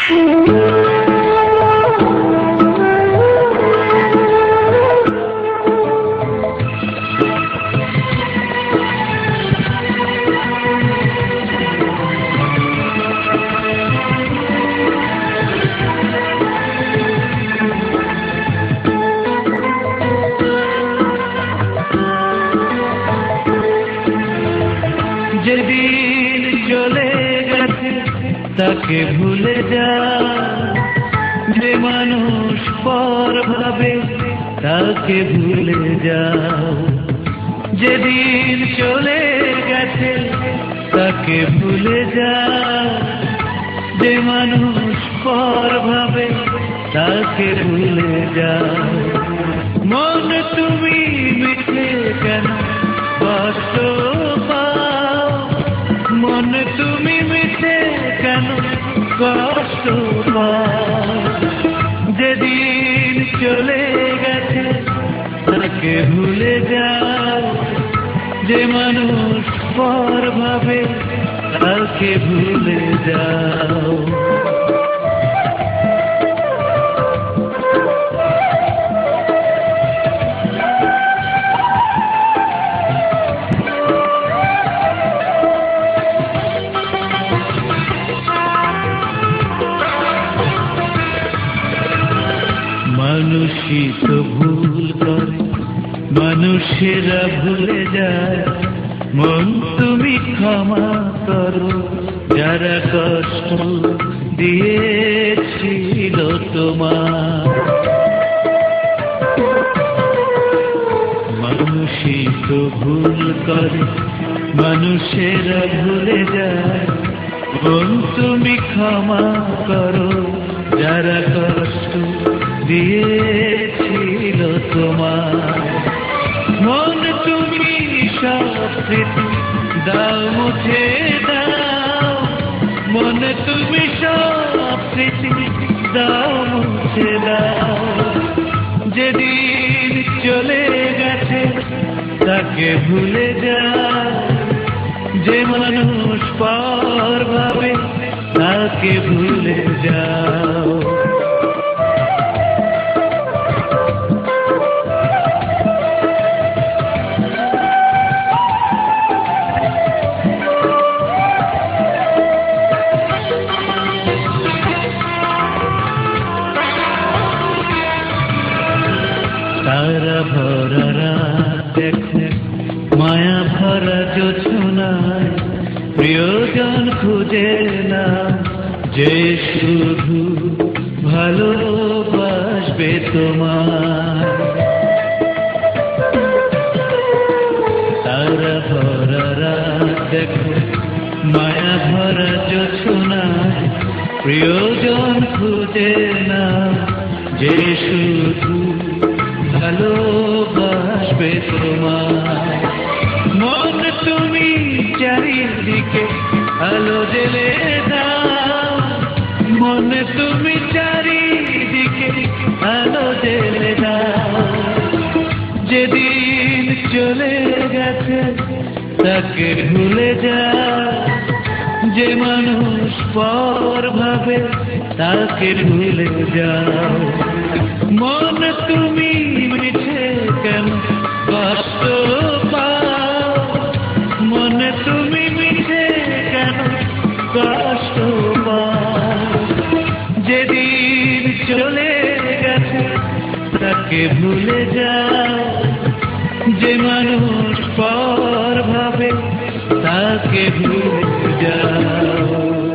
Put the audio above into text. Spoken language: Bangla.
যেদিন চলে গেছে তাকে ভুলে যাও, যে মানুষ পর ভাবে তাকে ভুলে যাও। যেদিন চলে গেছে তাকে ভুলে যাও, যে মানুষ পর ভাবে তাকে ভুলে যাও। মন তুমি মিঠে কেন কষ্ট পাও, মন তুমি মিঠে কেন কষ্ট পাও। যেদিন চলে গেছে তাকে ভুলে যাও, যে মানুষ পর ভাবে তাকে ভুলে যাও। মানুষই তো ভুল করে, মানুষেরা ভুলে যায়। মন তুমি ক্ষমা করো, যারা কষ্ট দিয়েছিল তোমার। মানুষই তো ভুল করে, মানুষেরা ভুলে যায়। মন তুমি ক্ষমা করো, যারা কষ্ট দিয়েছিল তোমার। মন তুমি সব স্মৃতি দাও মুছে দাও, মন তুমি সব স্মৃতি দাও মুছে দাও। যেদিন চলে গেছে তাকে ভুলে যাও, যে মানুষ পর ভাবে তাকে ভুলে যাও। তারা ভরা রাত দেখো, মায়া ভরা জোছনায়, প্রিয়জন খুঁজে না যে শুধু ভালোবাসবে তোমার। তারা ভরা রাত দেখো, মায়া ভরা জোছনায়, প্রিয়জন খুঁজে না যে শুধু ভালোবাসবে তোমার। মন তুমি চারিদিকে আলো জেলে দাও, মন তুমি চারিদিকে আলো জেলে দাও। যেদিন চলে গেছে তাকে ভুলে যাও, যে মানুষ পর ভাবে তাকে ভুলে যাও। মন তুমি মিঠে কেন কষ্ট পাও, মন তুমি মিঠে কেন কষ্ট পাও। যেদিন চলে গেছে তাকে ভুলে যাও, যে মানুষ পর ভাবে তাকে ভুলে যাও।